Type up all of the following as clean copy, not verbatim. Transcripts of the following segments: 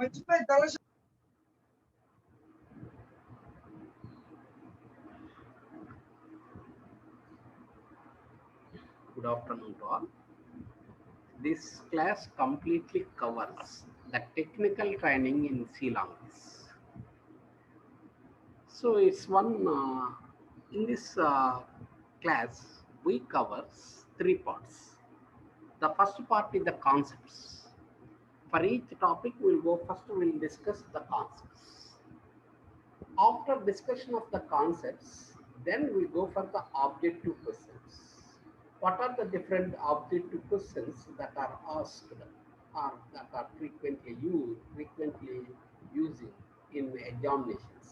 Good afternoon to all. This class completely covers the technical training in C language. So it's in this class we cover 3 parts. The first part is the concepts. For each topic we'll discuss the concepts. After discussion of the concepts, then we go for the objective questions. What are the different objective questions that are asked or that are frequently using in examinations?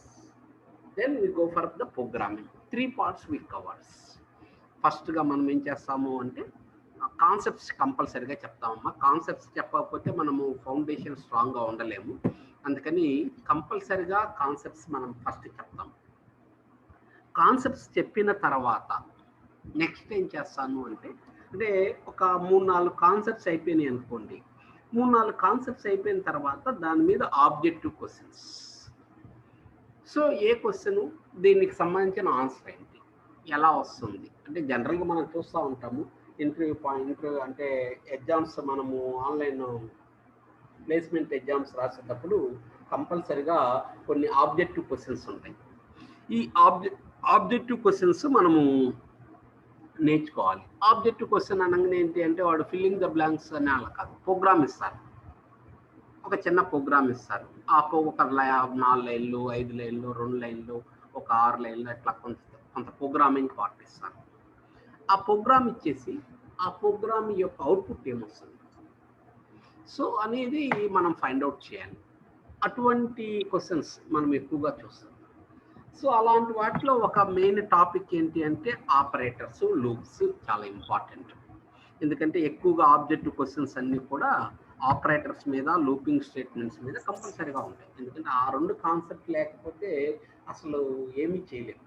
Then we go for the programming. 3 parts we covers. First గా మనం ఏం చేస్తాము అంటే concepts కంపల్సరీగా చెప్తామమ్మా. Concepts చెప్పకపోతే మనము foundation స్ట్రాంగ్గా ఉండలేము. అందుకని కంపల్సరీగా కాన్సెప్ట్స్ మనం ఫస్ట్ చెప్తాం. కాన్సెప్ట్స్ చెప్పిన తర్వాత నెక్స్ట్ ఏం చేస్తాను అంటే ఒక 3-4 కాన్సెప్ట్స్ అయిపోయినాయి అనుకోండి. 3-4 కాన్సెప్ట్స్ అయిపోయిన తర్వాత దాని మీద ఆబ్జెక్టివ్ క్వశ్చన్స్. సో ఏ క్వశ్చన్, దీనికి సంబంధించిన ఆన్సర్ ఏంటి, ఎలా వస్తుంది అంటే జనరల్గా మనం చూస్తూ ఉంటాము. ఇంటర్వ్యూ అంటే ఎగ్జామ్స్ మనము ఆన్లైన్ ప్లేస్మెంట్ ఎగ్జామ్స్ రాసేటప్పుడు కంపల్సరిగా కొన్ని ఆబ్జెక్టివ్ క్వశ్చన్స్ ఉంటాయి. ఈ ఆబ్జెక్టివ్ క్వశ్చన్స్ మనము నేర్చుకోవాలి. ఆబ్జెక్టివ్ క్వశ్చన్ అనగానే ఏంటి అంటే వాడు ఫిల్లింగ్ ద బ్లాంక్స్ అని అలా కాదు, ప్రోగ్రామ్ ఇస్తారు. ఒక చిన్న ప్రోగ్రామ్ ఇస్తారు. ఒక 4 లైన్లు, 5 లైన్లు, 2 లైన్లు, ఒక 6 లైన్లు అట్లా కొంత ప్రోగ్రామింగ్ పార్ట్ ఇస్తారు. ఆ ప్రోగ్రామ్ ఇచ్చేసి ఆ ప్రోగ్రామ్ యొక్క అవుట్పుట్ ఏమొస్తుంది సో అనేది మనం ఫైండ్ అవుట్ చేయాలి. అటువంటి క్వశ్చన్స్ మనం ఎక్కువగా చూస్తాం. సో అలాంటి వాటిలో ఒక మెయిన్ టాపిక్ ఏంటి అంటే ఆపరేటర్స్, లూప్స్ చాలా ఇంపార్టెంట్. ఎందుకంటే ఎక్కువగా ఆబ్జెక్టివ్ క్వశ్చన్స్ అన్నీ కూడా ఆపరేటర్స్ మీద, లూపింగ్ స్టేట్మెంట్స్ మీద కంపల్సరీగా ఉంటాయి. ఎందుకంటే ఆ 2 కాన్సెప్ట్ లేకపోతే అసలు ఏమీ చేయలేము.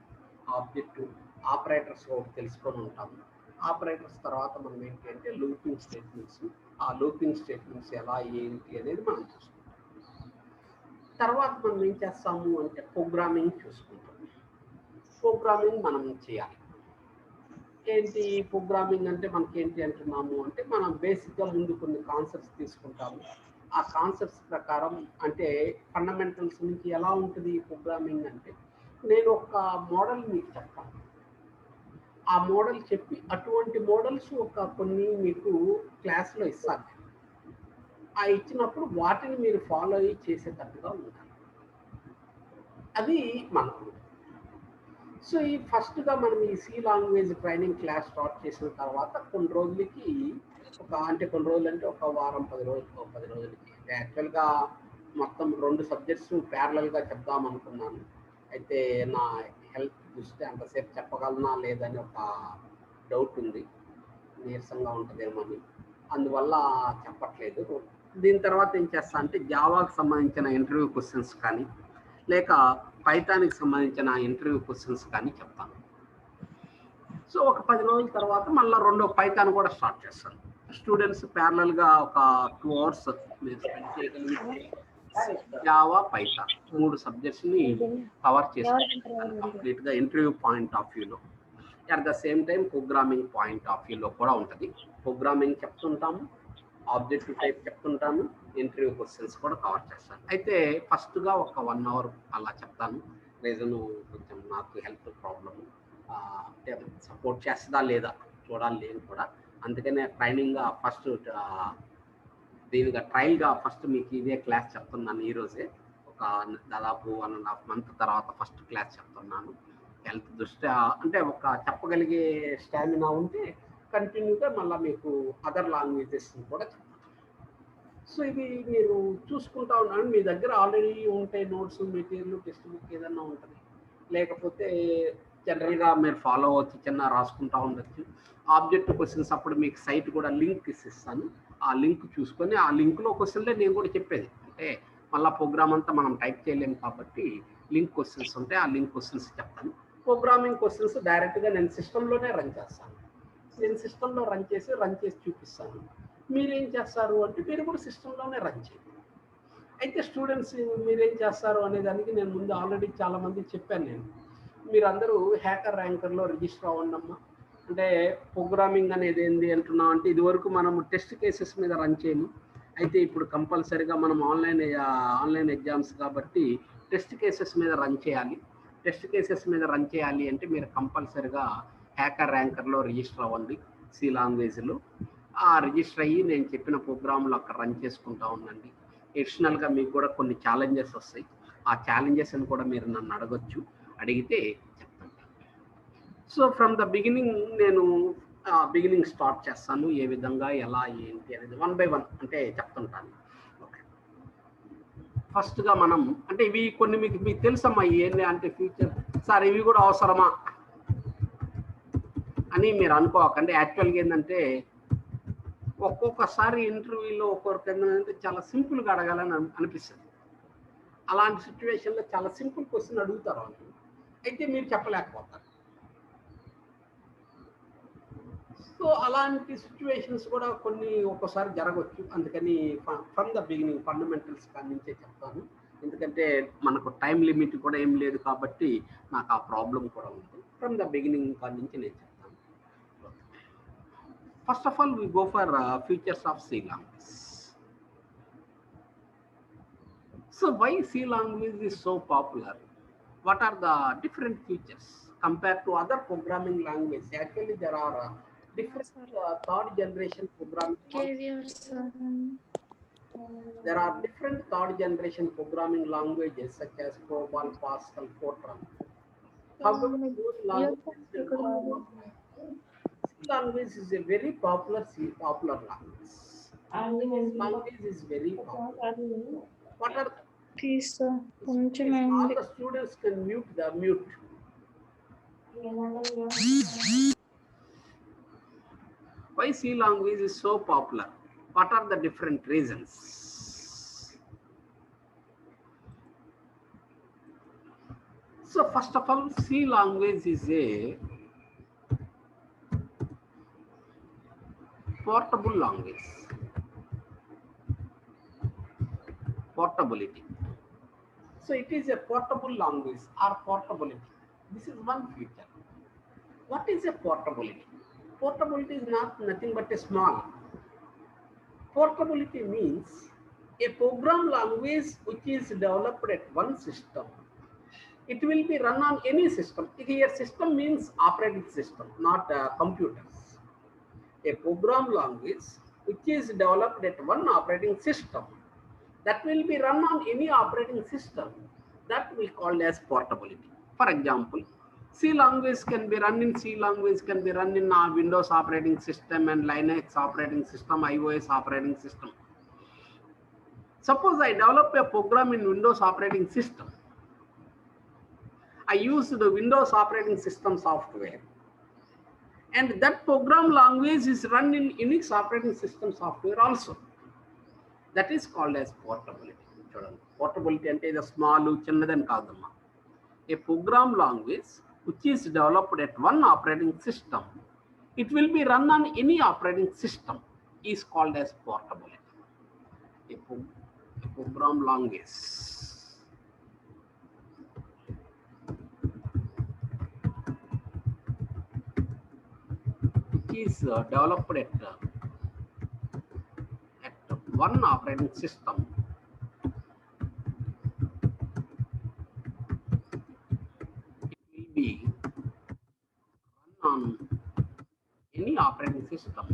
ఆపరేటర్స్ ఒకటి తెలుసుకొని ఉంటాము. ఆపరేటర్స్ తర్వాత మనం ఏంటి అంటే లూపింగ్ స్టేట్మెంట్స్. ఆ లూపింగ్ స్టేట్మెంట్స్ ఎలా ఏంటి అనేది మనం చూసుకుంటాం. తర్వాత మనం ఏం చేస్తాము అంటే ప్రోగ్రామింగ్ చూసుకుంటాం. ప్రోగ్రామింగ్ మనం చేయాలి. ఏంటి ప్రోగ్రామింగ్ అంటే మనకేంటి అంటున్నాము అంటే మనం బేసిక్గా ముందు కొన్ని కాన్సెప్ట్స్ తీసుకుంటాము. ఆ కాన్సెప్ట్స్ ప్రకారం అంటే ఫండమెంటల్స్ నుంచి ఎలా ఉంటుంది ప్రోగ్రామింగ్ అంటే నేను ఒక మోడల్ మీకు చెప్తాను. ఆ మోడల్ చెప్పి అటువంటి మోడల్స్ కొన్ని మీకు క్లాస్లో ఇస్తాను. ఆ ఇచ్చినప్పుడు వాటిని మీరు ఫాలో అయ్యి చేసేటట్టుగా ఉండాలి. అది మనకు. సో ఈ ఫస్ట్గా మనం ఈ C language training class start చేసిన తర్వాత కొన్ని రోజులకి కొన్ని రోజులు అంటే ఒక వారం 10 రోజులకి యాక్చువల్గా మొత్తం 2 సబ్జెక్ట్స్ ప్యారలల్గా చెప్దాం అనుకున్నాను. అయితే నా హెల్త్ దృష్టి అంతసేపు చెప్పగలనా లేదని ఒక డౌట్ ఉంది. నీరసంగా ఉంటుందేమో అని, అందువల్ల చెప్పట్లేదు. దీని తర్వాత ఏం చేస్తా అంటే జావాకి సంబంధించిన ఇంటర్వ్యూ క్వశ్చన్స్ కానీ లేక పైథాన్కి సంబంధించిన ఇంటర్వ్యూ క్వశ్చన్స్ కానీ చెప్తాను. సో ఒక 10 రోజుల తర్వాత మళ్ళీ రెండో పైథాన్ కూడా స్టార్ట్ చేస్తాను. స్టూడెంట్స్ ప్యారలల్గా ఒక 2 hours మీరు స్పెండ్ చేయగలిగితే జావా, పైథాన్ 3 సబ్జెక్ట్స్ని కవర్ చేసుకుంటాను కంప్లీట్గా ఇంటర్వ్యూ పాయింట్ ఆఫ్ వ్యూలో. At the same time programming point of వ్యూలో కూడా ఉంటుంది. ప్రోగ్రామింగ్ చెప్తుంటాము, ఆబ్జెక్టివ్ టైప్ చెప్తుంటాను, ఇంటర్వ్యూ క్వశ్చన్స్ కూడా కవర్ చేస్తాను. అయితే ఫస్ట్గా ఒక 1 hour అలా చెప్తాను. రీజను కొంచెం నాకు హెల్త్ ప్రాబ్లమ్, సపోర్ట్ చేస్తుందా లేదా చూడాలి నేను కూడా. అందుకనే ట్రైనింగ్గా ఫస్ట్ దీనిగా ట్రయల్గా ఫస్ట్ మీకు ఇదే క్లాస్ చెప్తున్నాను. ఈరోజే ఒక దాదాపు 1.5 month తర్వాత ఫస్ట్ క్లాస్ చెప్తున్నాను. హెల్త్ దృష్ట్యా అంటే ఒక చెప్పగలిగే స్టామినా ఉంటే కంటిన్యూగా మళ్ళీ మీకు అదర్ లాంగ్వేజెస్ కూడా చెప్తాను. సో ఇది మీరు చూసుకుంటా ఉన్నాను. మీ దగ్గర ఆల్రెడీ ఉంటాయి నోట్స్, మెటీరియల్, టెక్స్ట్ బుక్ ఏదన్నా ఉంటుంది. లేకపోతే జనరల్గా మీరు ఫాలో అవ్వచ్చు, చిన్న రాసుకుంటా ఉండొచ్చు. ఆబ్జెక్టివ్ క్వశ్చన్స్ అప్పుడు మీకు సైట్ కూడా లింక్ ఇస్తాను. ఆ లింక్ చూసుకొని ఆ లింక్లో క్వశ్చన్లే నేను కూడా చెప్పేది. అంటే మళ్ళీ ప్రోగ్రామ్ అంతా మనం టైప్ చేయలేము కాబట్టి లింక్ క్వశ్చన్స్ ఉంటాయి. ఆ లింక్ క్వశ్చన్స్ చెప్తాను. ప్రోగ్రామింగ్ క్వశ్చన్స్ డైరెక్ట్గా నేను సిస్టంలోనే రన్ చేస్తాను. నేను సిస్టంలో రన్ చేసి చూపిస్తాను. మీరేం చేస్తారు అంటే మీరు కూడా సిస్టంలోనే రన్ చేయండి. అయితే స్టూడెంట్స్ మీరేం చేస్తారు అనే దానికి నేను ముందు ఆల్రెడీ చాలామంది చెప్పాను నేను. మీరందరూ హ్యాకర్ ర్యాంకర్‌లో రిజిస్టర్ అవ్వండమ్మా. అంటే ప్రోగ్రామింగ్ అనేది ఏంది అంటున్నాం అంటే ఇదివరకు మనము టెస్ట్ కేసెస్ మీద రన్ చేయము. అయితే ఇప్పుడు కంపల్సరీగా మనం ఆన్లైన్ ఎగ్జామ్స్ కాబట్టి టెస్ట్ కేసెస్ మీద రన్ చేయాలి. టెస్ట్ కేసెస్ మీద రన్ చేయాలి అంటే మీరు కంపల్సరీగా హ్యాకర్ ర్యాంకర్‌లో రిజిస్టర్ అవ్వండి సి లాంగ్వేజ్‌లో. ఆ రిజిస్టర్ అయ్యి నేను చెప్పిన ప్రోగ్రామ్‌లు అక్కడ రన్ చేసుకుంటా ఉండండి. ఎడిషనల్‌గా మీకు కూడా కొన్ని ఛాలెంజెస్ వస్తాయి. ఆ ఛాలెంజెస్‌ని కూడా మీరు నన్ను అడగొచ్చు. అడిగితే చెప్తాను. సో ఫ్రమ్ ద బిగినింగ్ నేను బిగినింగ్ స్టార్ట్ చేస్తాను. ఏ విధంగా, ఎలా, ఏంటి అనేది 1 బై 1 అంటే చెప్తుంటాను. ఓకే. ఫస్ట్‌గా మనం అంటే ఇవి కొన్ని మీకు తెలుసమ్మా ఏంటి అంటే ఫ్యూచర్ సార్ ఇవి కూడా అవసరమా అని మీరు అనుకోకండి. యాక్చువల్‌గా ఏంటంటే ఒక్కొక్కసారి ఇంటర్వ్యూలో ఒక్కొక్కరికి ఏంటంటే చాలా సింపుల్గా అడగాలని అనిపిస్తుంది. అలాంటి సిచ్యువేషన్లో చాలా సింపుల్ క్వశ్చన్ అడుగుతారు వాళ్ళు. అయితే మీరు చెప్పలేకపోతారు. సో అలాంటి సిచ్యువేషన్స్ కూడా కొన్ని ఒక్కోసారి జరగవచ్చు. అందుకని ఫ్రమ్ ద బిగినింగ్ ఫండమెంటల్స్ కాడి నుంచే చెప్తాను. ఎందుకంటే మనకు టైం లిమిట్ కూడా ఏం లేదు కాబట్టి నాకు ఆ ప్రాబ్లం కూడా ఉంది. ఫ్రమ్ ద బిగినింగ్ కాడి నుంచి నేను చెప్తాను. First of all, we go for features of C language. So why C language is so popular? What are the different features compared to other programming languages? Actually, there are different third generation programming. There are different third generation programming languages such as COBOL, Pascal, Fortran. However, those languages language is a very popular language. Language is very popular. What are please all the students can mute. Why C language is so popular? What are the different reasons? So first of all, C language is a portable language. Portability. So it is a portable language or portability. This is one feature. What is a portability? Portability is nothing but a small. Portability means a program language which is developed at one system. It will be run on any system. Here system means operating system, not computers. A program language which is developed at one operating system that will be run on any operating system, that we call as portability. For example, C language can be run in Windows operating system and Linux operating system, iOS operating system. Suppose I develop a program in Windows operating system. I use the Windows operating system software, and that program language is run in Unix operating system software also. That is called as portability. Portability ante is small, chinnadani kaadamma. A program language which is developed at one operating system, it will be run on any operating system, is called as portability. A program language which is developed at one operating system, it will be run on any operating system,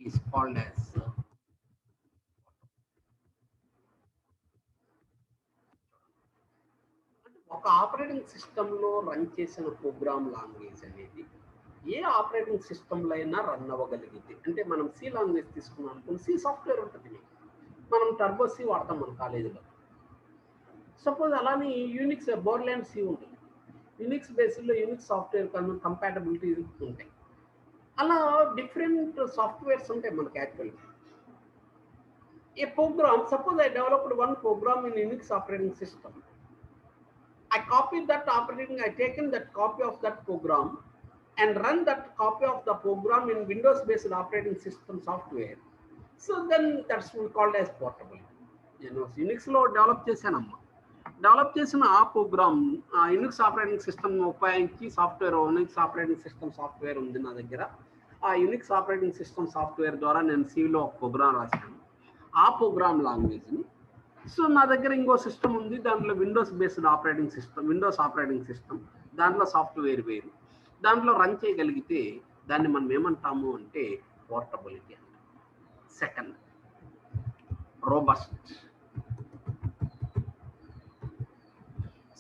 is called as ఒక operating సిస్టంలో run చేసిన program language అనేది ఏ operating సిస్టంలో అయినా run అవ్వగలిగింది. అంటే మనం C language తీసుకున్నాం అనుకుని సి సాఫ్ట్వేర్ ఉంటుంది మీకు. మనం టర్బో సి వాడతాం మన కాలేజీలో. సపోజ్ అలానే యూనిక్స్ బోర్లాండ్ సి ఉంటుంది. యూనిక్స్ బేస్లో యూనిక్స్ సాఫ్ట్వేర్ కంపాటబిలిటీ ఉంటాయి. అలా డిఫరెంట్ సాఫ్ట్వేర్స్ ఉంటాయి మనకి యాక్చువల్గా. A program, suppose I developed one program in Unix operating system. I copied that operating, I taken that copy of that program and run that copy of the program in Windows based operating system software. So then that's we called as portable. నేను యూనిక్స్లో develop చేశానమ్మా. Develop చేసిన ఆ programme ఆ Unix operating system ఉపయోగించి Unix operating system software ఉంది నా దగ్గర. ఆ Unix operating system software ద్వారా నేను సిలో ఒక ప్రోగ్రామ్ రాశాను. ఆ ప్రోగ్రామ్ లాంగ్వేజ్ని సో నా దగ్గర ఇంకో సిస్టమ్ ఉంది, దాంట్లో Windows based operating system, Windows operating system, దాంట్లో సాఫ్ట్వేర్ వేరు, దాంట్లో రన్ చేయగలిగితే దాన్ని మనం ఏమంటాము అంటే పోర్టబిలిటీ అంటాం. Second, robust.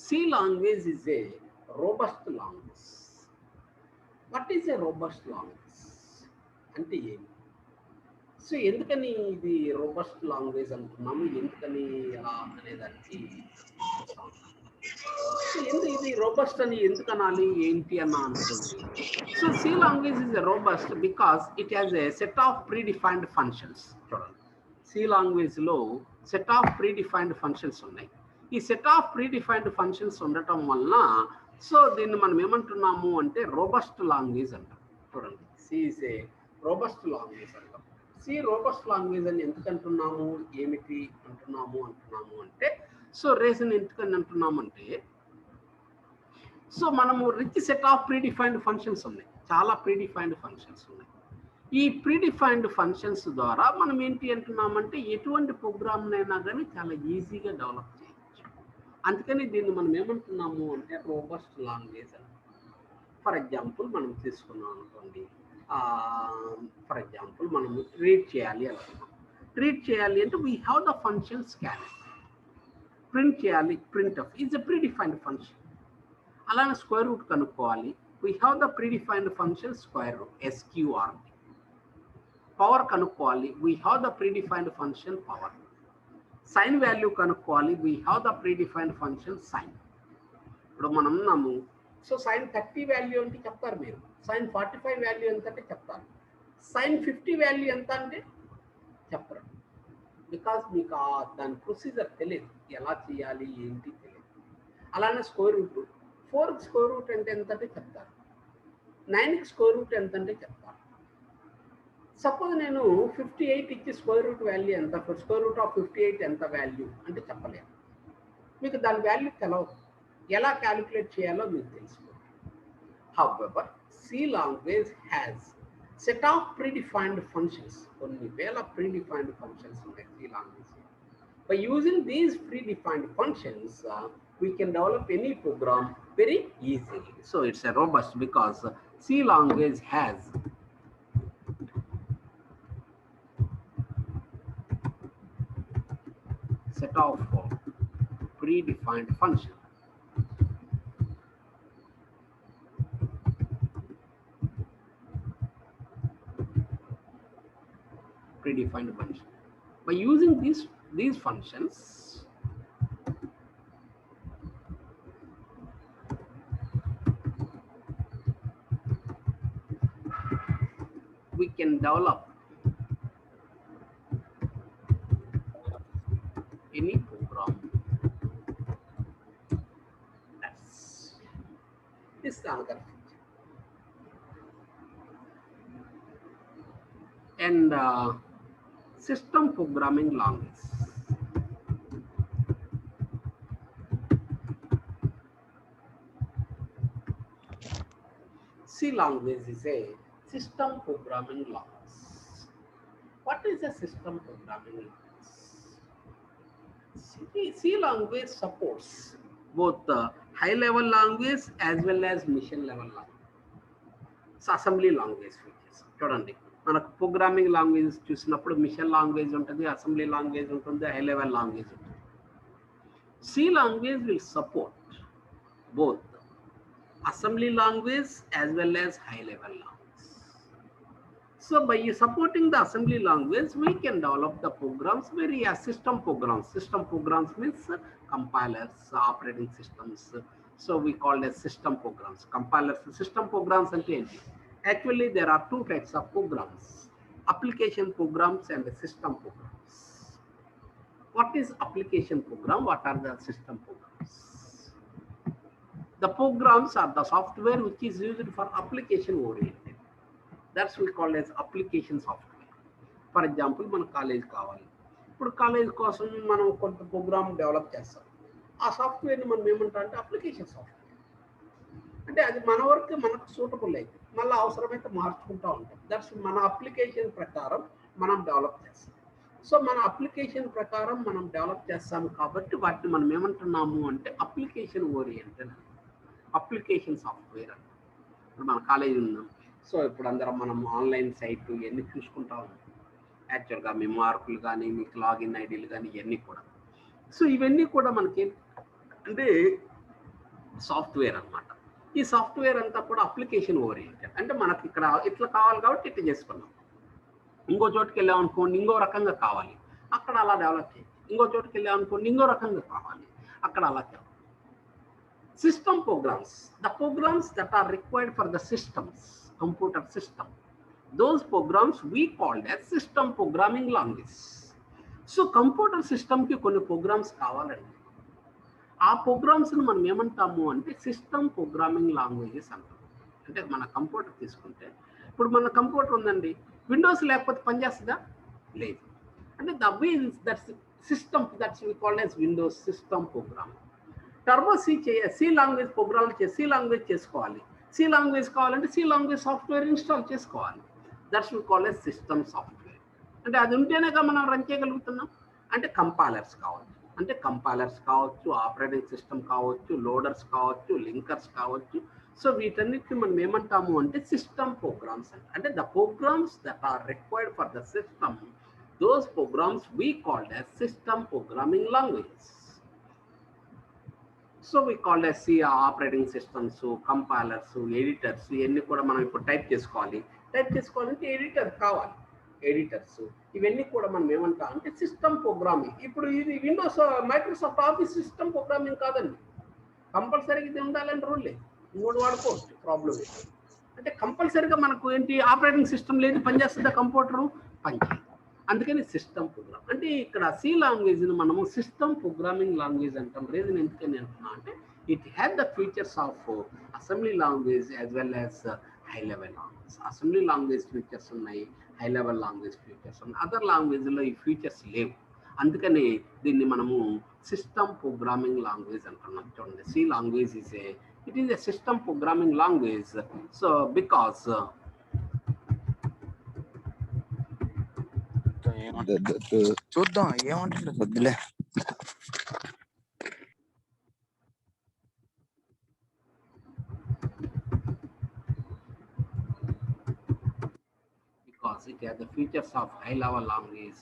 C language is a robust language. What is a robust language? అంటే ఏమి? సో ఎందుకని ఇది రోబస్ట్ లాంగ్వేజ్ అంటున్నాము, ఎందుకని ఎలా అనేదానికి ఇది రోబస్ట్ అని ఎందుకు అనాలి ఏంటి అన్న అనుకోండి. So C language is robust because it has a set of predefined functions. చూడండి, సి లాంగ్వేజ్లో సెట్ ఆఫ్ ప్రీడిఫైన్డ్ ఫంక్షన్స్ ఉన్నాయి. ఈ సెట్ ఆఫ్ ప్రీడిఫైన్డ్ ఫంక్షన్స్ ఉండటం వలన సో దీన్ని మనం ఏమంటున్నాము అంటే రోబస్ట్ లాంగ్వేజ్ అంటాం. చూడండి, C is a robust language అంటాం. సి రోబస్ట్ లాంగ్వేజ్ అని ఎందుకు అంటున్నాము, ఏమిటి అంటున్నాము అంటే సో రీజన్ ఎందుకని అంటున్నాము అంటే సో మనము rich set of predefined functions ఉన్నాయి, చాలా ప్రీడిఫైన్డ్ ఫంక్షన్స్ ఉన్నాయి. ఈ ప్రీడిఫైన్డ్ ఫంక్షన్స్ ద్వారా మనం ఏంటి అంటున్నామంటే ఎటువంటి ప్రోగ్రామ్నైనా కానీ చాలా ఈజీగా డెవలప్ చేయవచ్చు. అందుకని దీన్ని మనం ఏమంటున్నాము అంటే రోబస్ట్ లాంగ్వేజ్ అని. ఫర్ ఎగ్జాంపుల్ మనం తీసుకున్నాం అనుకోండి, ఫర్ ఎగ్జాంపుల్ మనం రీడ్ చేయాలి అనుకున్నాం. రీడ్ చేయాలి అంటే we have the function scan. Print చేయాలి, print of is a predefined function. అలానే స్క్వేర్ రూట్ కనుక్కోవాలి, we have the predefined function square root, SQR. Power కనుక్కోవాలి, we have the predefined function power. Sine value కనుక్కోవాలి, we have the predefined function sine. ఇప్పుడు మనం ఉన్నాము, so sign 30 value అంటే చెప్తారు మీరు, సైన్ 45 వాల్యూ ఎంత అంటే చెప్తారు, సైన్ 50 వాల్యూ ఎంత అంటే చెప్పరు. బికాస్ మీకు దాని ప్రొసీజర్ తెలియదు, ఎలా చేయాలి ఏంటి తెలియదు. అలానే స్క్వేర్ రూట్, 4కి స్క్వేర్ రూట్ అంటే ఎంత అంటే చెప్తారు, 9కి స్క్వేర్ రూట్ ఎంత అంటే చెప్తారు. సపోజ్ నేను 58 ఇచ్చి స్క్వేర్ రూట్ వాల్యూ ఎంత, స్క్వేర్ రూట్ ఆఫ్ 58 ఎంత వాల్యూ అంటే చెప్పలేము. మీకు దాని వాల్యూ తెలవదు, ఎలా క్యాలిక్యులేట్ చేయాలో మీకు తెలుసుకోండి. However C language has set of predefined functions. కొన్ని వేల predefined functions ఉన్నాయి C language. By using these predefined functions, we can develop any program very easily. So it's a robust because C language has set of predefined functions. Predefined function. By using these functions, we can develop any program. That's this another feature. And system programming language. C language is a system programming language. What is a system programming language? C language supports both the high-level language as well as mission-level language. So assembly language features. చూడండి, మనకు programming languages చూసినప్పుడు machine language ఉంటుంది, assembly language ఉంటుంది, high level language ఉంటుంది. C language will support both assembly language as well as high level language. So by supporting the assembly language, we can develop the programs very system programs. System programs means compilers, operating systems. So we call it system programs. Compilers, system programs and enti. Actually there are two types of programs: application programs and system programs. What is application program? What are the system programs? The programs are the software which is used for application oriented. That's we call as application software. For example మన college కావాలి. ఇప్పుడు college కోసం మనం కొంత programme develop చేస్తాం. ఆ సాఫ్ట్వేర్ని మనం ఏమంటాం అంటే అప్లికేషన్ సాఫ్ట్వేర్. అంటే అది మన వరకు మనకు సూటబుల్ అయితే మళ్ళీ అవసరమైతే మార్చుకుంటూ ఉంటాం. దట్స్ మన అప్లికేషన్ ప్రకారం మనం డెవలప్ చేస్తాం. సో మన అప్లికేషన్ ప్రకారం మనం డెవలప్ చేస్తాము కాబట్టి వాటిని మనం ఏమంటున్నాము అంటే అప్లికేషన్ ఓరియంటెడ్, అప్లికేషన్ సాఫ్ట్వేర్ అంటాం. ఇప్పుడు మన కాలేజీ ఉన్నాం. సో ఇప్పుడు అందరం మనం ఆన్లైన్ సైట్ ఇవన్నీ చూసుకుంటా ఉన్నాం. యాక్చువల్గా మీ మార్కులు కానీ మీకు లాగిన్ ఐడీలు కానీ ఇవన్నీ కూడా. సో ఇవన్నీ కూడా మనకి అంటే సాఫ్ట్వేర్ అన్నమాట. ఈ సాఫ్ట్వేర్ అంతా కూడా అప్లికేషన్ ఓరియంటెడ్. అంటే మనకి ఇక్కడ ఇట్లా కావాలి కాబట్టి ఇట్లా చేసుకున్నాం. ఇంకో చోటుకి వెళ్ళామనుకోండి ఇంకో రకంగా కావాలి, అక్కడ అలా డెవలప్ చేయాలి. ఇంకో చోటుకి వెళ్ళామనుకోండి ఇంకో రకంగా కావాలి, అక్కడ అలా చేయాలి. System programs, the programs that are required for the systems, computer system, those programs we called as system programming language. So computer system ki konni programs kavalandi, ఆ ప్రోగ్రామ్స్ ని మనం ఏమంటాము అంటే సిస్టమ్ ప్రోగ్రామింగ్ లాంగ్వేజెస్ అంటాం. అంటే మన computer తీసుకుంటే ఇప్పుడు మన కంప్యూటర్ ఉందండి, విండోస్ లేకపోతే పనిచేస్తుందా? లేదు. అంటే the means that's system that's we called as Windows system program. Turbo C language program C language చేసుకోవాలి. సి లాంగ్వేజ్ కావాలంటే సి లాంగ్వేజ్ సాఫ్ట్వేర్ ఇన్స్టాల్ చేసుకోవాలి. That's we call as system software. అంటే అది ఉంటేనేగా మనం రన్ చేయగలుగుతున్నాం. అంటే కంపైలర్స్ కావచ్చు, అంటే కంపైలర్స్ కావచ్చు, ఆపరేటింగ్ సిస్టమ్ కావచ్చు, లోడర్స్ కావచ్చు, లింకర్స్ కావచ్చు. సో వీటన్నిటిని మనం ఏమంటాము అంటే సిస్టమ్ ప్రోగ్రామ్స్ అంటే the programs that are required for the system, those programs we called as system programming languages. So we called as operating systems, compilers, editors ఇవన్నీ కూడా మనం ఇప్పుడు టైప్ చేసుకోవాలంటే ఎడిటర్ కావాలి. ఎడిటర్స్ ఇవన్నీ కూడా మనం ఏమంటాం అంటే సిస్టమ్ ప్రోగ్రామింగ్. ఇప్పుడు ఇది Windows Microsoft office system programming కాదండి. కంపల్సరీగా ఇది ఉండాలని రూల్ లేదు, ఇంకోటి వాడుకోవచ్చు. ప్రాబ్లం అంటే కంపల్సరీగా మనకు ఏంటి ఆపరేటింగ్ సిస్టమ్ లేదు, పనిచేస్తుందా కంప్యూటరు? పనిచేయదు. అందుకని సిస్టమ్ ప్రోగ్రామ్ అంటే ఇక్కడ సి లాంగ్వేజ్ని మనము సిస్టమ్ ప్రోగ్రామింగ్ లాంగ్వేజ్ అంటాం. రీజన్ ఎందుకని అంటున్నా అంటే it have the features of assembly language as well as high level language. Assembly language features ఉన్నాయి, హై లెవెల్ లాంగ్వేజ్ ఫీచర్స్ ఉన్నాయి. అదర్ లాంగ్వేజ్లో ఈ ఫీచర్స్ లేవు. అందుకని దీన్ని మనము సిస్టమ్ ప్రోగ్రామింగ్ లాంగ్వేజ్ అంటున్నాం. చూడండి, C language it is a system programming language. So because చూద్దాం ఏమంటారు వద్దులే. because it has the features of high level language.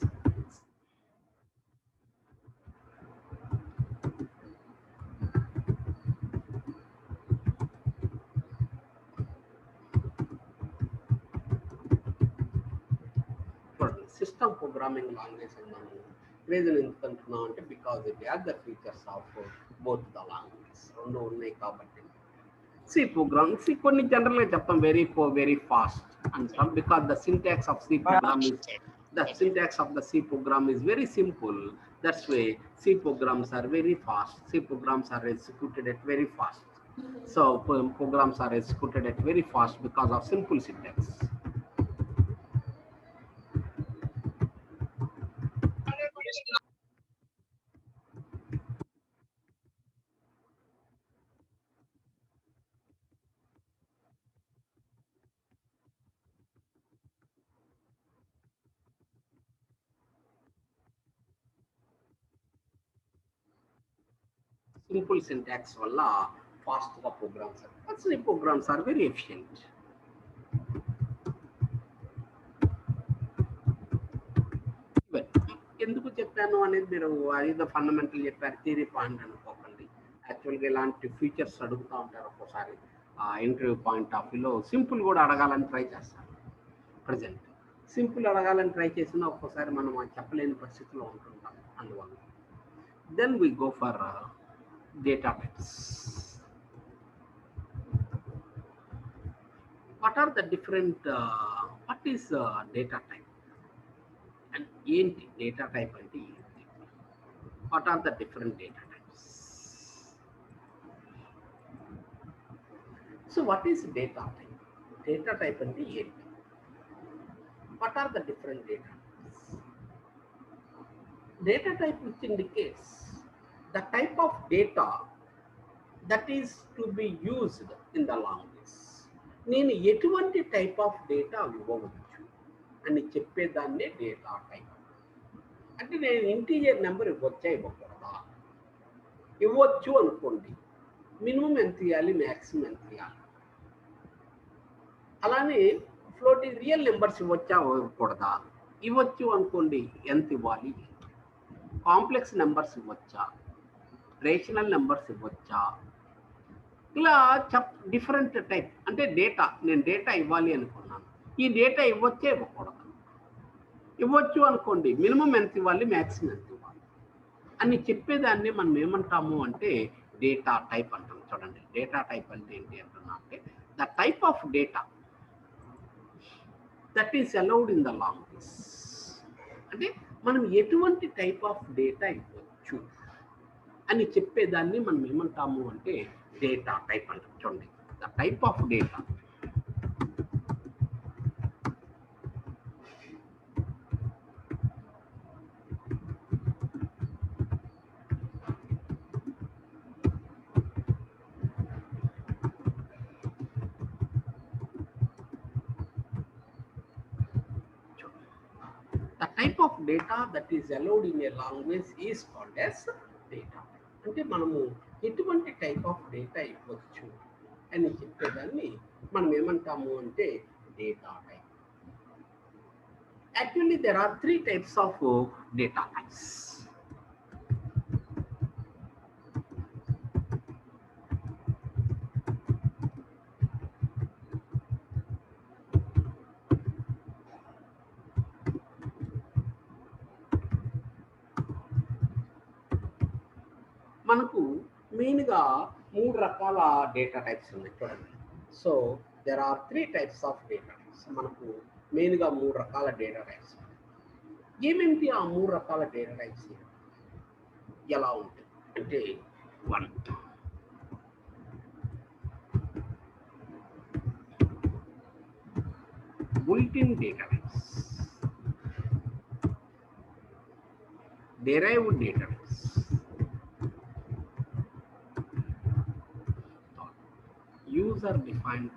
System programming language అన్నాను. రీజన్ ఎందుకంటున్నాం అంటే because it has the features of both the language. రెండు ఉన్నాయి కాబట్టి. C program కొన్ని జనరల్గా చెప్తాం వెరీ ఫాస్ట్ అంటాం. Because the syntax of C program is very simple. That's why C programs are very fast. C programs are executed at very fast. So programs are executed at very fast because of simple syntax. Simple syntax వల్ల fast గా programmes ఈ programmes are very efficient. ఎందుకు చెప్పాను అనేది మీరు ఏదో fundamental చెప్పారు, theory point అనుకోకండి. యాక్చువల్గా ఇలాంటి ఫీచర్స్ అడుగుతూ ఉంటారు ఒక్కోసారి ఇంటర్వ్యూ పాయింట్ ఆఫ్ వ్యూలో. సింపుల్ కూడా అడగాలని ట్రై చేస్తాను. ప్రజెంట్ సింపుల్ అడగాలని ట్రై చేసినా ఒక్కోసారి మనం చెప్పలేని పరిస్థితిలో ఉంటుంటాం. అందువల్ల then we go for data types. What are the different what is data type and ఏంటి data type అంటే ఏంటి? What are the different data types? So what is data type? Data type అంటే ఏంటి? What are the different data types? Data type which indicates the type of data that is to be used in the language. నేను ఎటువంటి type of data ఇవ్వవచ్చు అని చెప్పేదాన్నే data type. అంటే నేను integer number ఇవ్వచ్చా ఇవ్వకూడదా? ఇవ్వచ్చు అనుకోండి, మినిమం ఎంత ఇవ్వాలి, మ్యాక్సిమం ఎంత ఇవ్వాలి. అలానే ఫ్లోటింగ్ రియల్ నెంబర్స్ ఇవ్వచ్చా ఇవ్వకూడదా? ఇవ్వచ్చు అనుకోండి, ఎంత ఇవ్వాలి. కాంప్లెక్స్ నెంబర్స్ ఇవ్వచ్చా, రేషనల్ నెంబర్స్ ఇవ్వచ్చా, ఇలా డిఫరెంట్ టైప్. అంటే డేటా, నేను డేటా ఇవ్వాలి అనుకున్నాను, ఈ డేటా ఇవ్వచ్చే ఇవ్వకూడదు. ఇవ్వచ్చు అనుకోండి, మినిమం ఎంత ఇవ్వాలి, మ్యాక్సిమం ఎంత ఇవ్వాలి అని చెప్పేదాన్ని మనం ఏమంటాము అంటే డేటా టైప్ అంటాం. చూడండి, డేటా టైప్ అంటే ఏంటి అంటున్నా అంటే the type of data that is allowed in the language. అంటే మనం ఎటువంటి టైప్ ఆఫ్ డేటా ఇవ్వచ్చు అని చెప్పేదాన్ని మనం ఏమంటాము అంటే డేటా టైప్ అంటాం. చూడండి, the type of data data that is allowed in a language is called as data. అంటే మనము ఎటువంటి టైప్ ఆఫ్ డేటా ఇవ్వచ్చు అని చెప్పేదాన్ని మనం ఏమంటాము అంటే data type. Actually there are 3 types of data types. మనకు మెయిన్గా 3 రకాల డేటా టైప్స్ ఉన్నాయి. చూడండి, so there are 3 types of data types. మనకు మెయిన్గా 3 రకాల డేటా టైప్స్. ఏమేమిటి ఆ 3 రకాల డేటా టైప్స్ ఎలా ఉంటాయి అంటే 1 built-in data types, derived data types, user defined.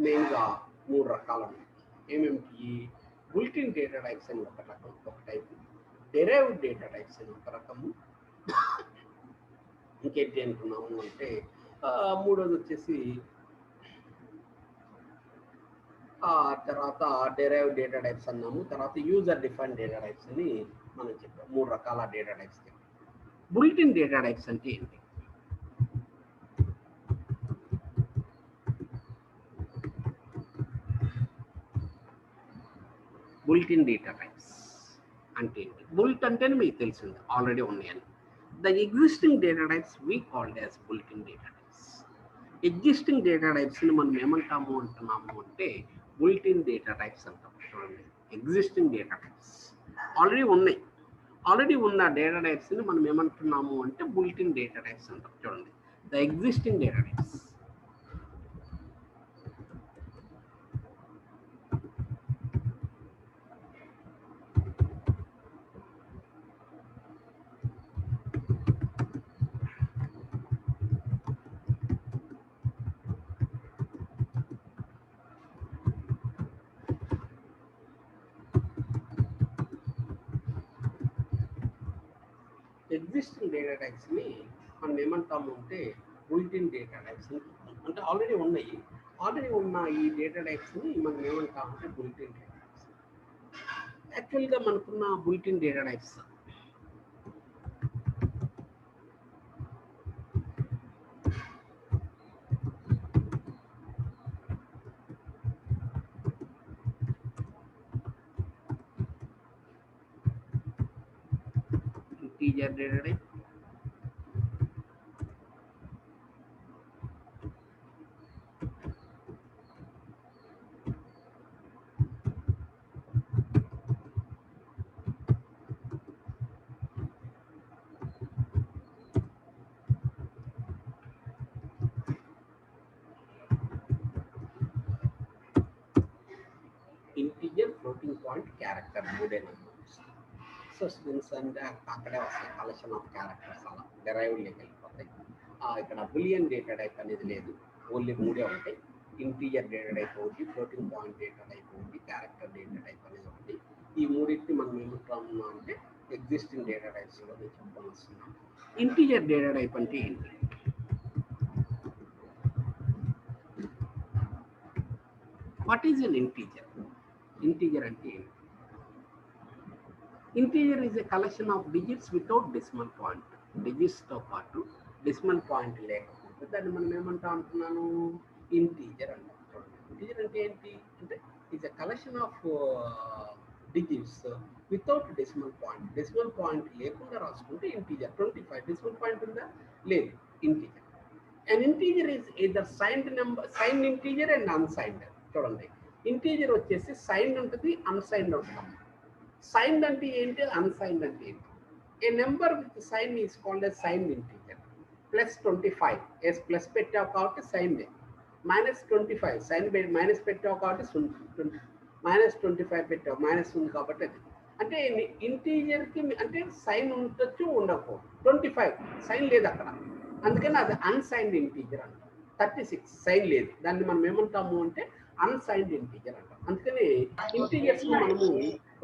మెయిన్గా 3 రకాలు ఉన్నాయి. ఏమేమిటి? built-in data types అని ఒక రకం, ఒక టైప్. derived data types అని ఒక రకము. ఇంకేంటి అంటున్నాము అంటే మూడోది వచ్చేసి తర్వాత డెరైవ్డ్ డేటా టైప్స్ అన్నాము. తర్వాత యూజర్ డిఫైన్డ్ డేటా టైప్స్ అని మనం చెప్పాం. 3 రకాల data types. built-in data types అంటే ఏంటి? built-in డేటా టైప్స్ అంటే ఏంటి? బుల్ట్ అంటేనే మీకు తెలిసింది, ఆల్రెడీ ఉన్నాయని. The existing data types we called as built-in data types. Existing data టైప్స్ని మనం ఏమంటాము అంటున్నాము అంటే built-in డేటా టైప్స్ అంటాం. చూడండి, ఎగ్జిస్టింగ్ డేటా టైప్స్ ఆల్రెడీ ఉన్నాయి. ఆల్రెడీ ఉన్న డేటా టైప్స్ని మనం ఏమంటున్నాము అంటే built-in డేటా టైప్స్ అంటాం. చూడండి, the existing data types. Existing data టైప్స్ని మనం ఏమంటాము అంటే built-in డేటా టైప్స్ అంటే ఆల్రెడీ ఉన్నాయి. ఆల్రెడీ ఉన్న ఈ డేటా టైప్స్ని మనం ఏమంటాము అంటే built-in డేటా టైప్స్. యాక్చువల్గా మనకున్న built-in data types integer data type, character మూడే నెంబర్స్. సో స్ట్రింగ్స్ అంటే అక్కడే వస్తాయి, కలెక్షన్ ఆఫ్ క్యారెక్టర్స్ అలా డెరైవ్డ్లోకి వెళ్ళిపోతాయి. ఇక్కడ బులియన్ డేటా టైప్ అనేది లేదు, ఓన్లీ మూడే ఉంటాయి. ఇంటీజర్ డేటా టైప్ ఒకటి, ఫ్లోటింగ్ పాయింట్ డేటా టైప్ ఒకటి, క్యారెక్టర్ డేటా టైప్ అనేది ఒకటి. ఈ మూడింటిని మనం ఏమంటున్నాం అంటే ఎగ్జిస్టింగ్ డేటా టైప్స్లో నేను చెప్పుకొని వస్తున్నాం. ఇంటీజర్ డేటా టైప్ అంటే ఏంటి? What is an integer? Integer అంటే ఏంటి? Integer is a collection of digits without decimal point. డిజిట్స్తో పాటు డెసిమల్ పాయింట్ లేకపోతే దాన్ని మనం ఏమంటా అంటున్నాను? ఇంటీజర్ అంటాం. చూడండి, ఇంటీజర్ అంటే ఏంటి అంటే is a collection of digits without decimal point. Decimal point లేకుండా రాసుకుంటే ఇంటీజర్. 25 డెసిమల్ పాయింట్ ఉందా? లేదు, integer. An integer is either signed number, signed integer and unsigned. చూడండి, ఇంటీజర్ వచ్చేసి సైన్డ్ ఉంటుంది, అన్సైన్డ్ ఉంటుంది. సైన్డ్ అంటే ఏంటి, అన్సైన్డ్ అంటే ఏంటి? A number with sign is called as signed integer. Plus 25 as plus పెట్టావు కాబట్టి సైన్డ్. మైనస్ 25 సైన్ మైనస్ పెట్టావు కాబట్టి మైనస్ 25 పెట్టావు, మైనస్ ఉంది కాబట్టి అది. అంటే ఇంటీజర్కి అంటే సైన్ ఉండొచ్చు, ఉండకపోవచ్చు. 25 సైన్ లేదు అక్కడ, అందుకని అది అన్సైన్డ్ ఇంటీజర్ అంటాం. 36 సైన్ లేదు, దాన్ని మనం ఏమంటాము అంటే అన్సైన్డ్ ఇంటీజర్ అంటాం. అందుకని ఇంటీజర్స్ మనము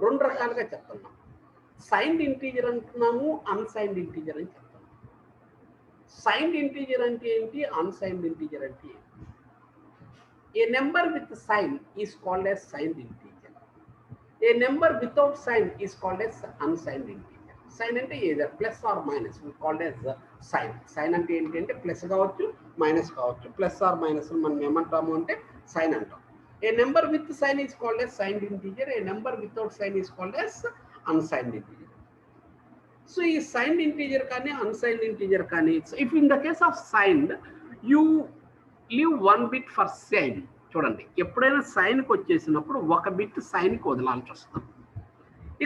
రెండు రకాలుగా చెప్తున్నాం. సైన్డ్ ఇంటీజర్ అంటున్నాము, అన్సైన్డ్ ఇంటీజర్ అని చెప్తున్నాం. సైన్డ్ ఇంటీజర్ అంటే ఏంటి, అన్సైన్డ్ ఇంటీజర్ అంటే ఏంటి? A number with sign is called as signed integer. A number without sign is called as unsigned integer. Sign అంటే either plus or minus, we called as sign. Sign అంటే ఏంటంటే plus కావచ్చు, minus కావచ్చు. Plus or minus మనం ఏమంటాము అంటే sign అంటాం. A number with sign is called as signed integer. A number without sign is called as unsigned integer. So ఈ signed integer కానీ అన్సైన్డ్ ఇంటీజర్ కానీ, if in the case of signed you leave 1 bit for sign. చూడండి, ఎప్పుడైనా సైన్కి వచ్చేసినప్పుడు ఒక bit సైన్కి వదలాల్సి వస్తుంది.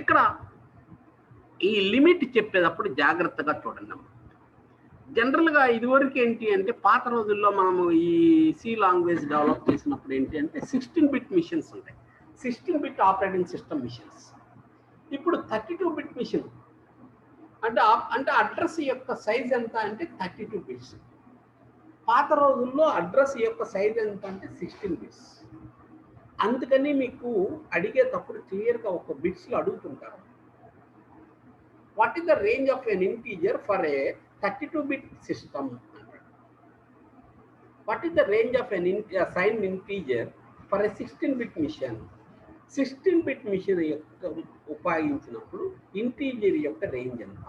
ఇక్కడ ఈ limit చెప్పేటప్పుడు జాగ్రత్తగా చూడండి. జనరల్గా ఇదివరకు ఏంటి అంటే పాత రోజుల్లో మనము ఈ సి లాంగ్వేజ్ డెవలప్ చేసినప్పుడు ఏంటి అంటే 16 బిట్ మిషన్స్ ఉంటాయి, 16 బిట్ ఆపరేటింగ్ సిస్టమ్ మిషన్స్. ఇప్పుడు 32 బిట్ మిషన్ అంటే అడ్రస్ యొక్క సైజ్ ఎంత అంటే 32 బిట్స్. పాత రోజుల్లో అడ్రస్ యొక్క సైజ్ ఎంత అంటే 16 బిట్స్. అందుకని మీకు అడిగేటప్పుడు క్లియర్గా ఒక బిట్స్లో అడుగుతుంటారు, what is the range of an integer for a 32-bit system? What is the range of an signed integer for a 16-bit mission? 16-bit mission యొక్క ఉపయోగించినప్పుడు ఇంటీజర్ యొక్క రేంజ్ ఎంత?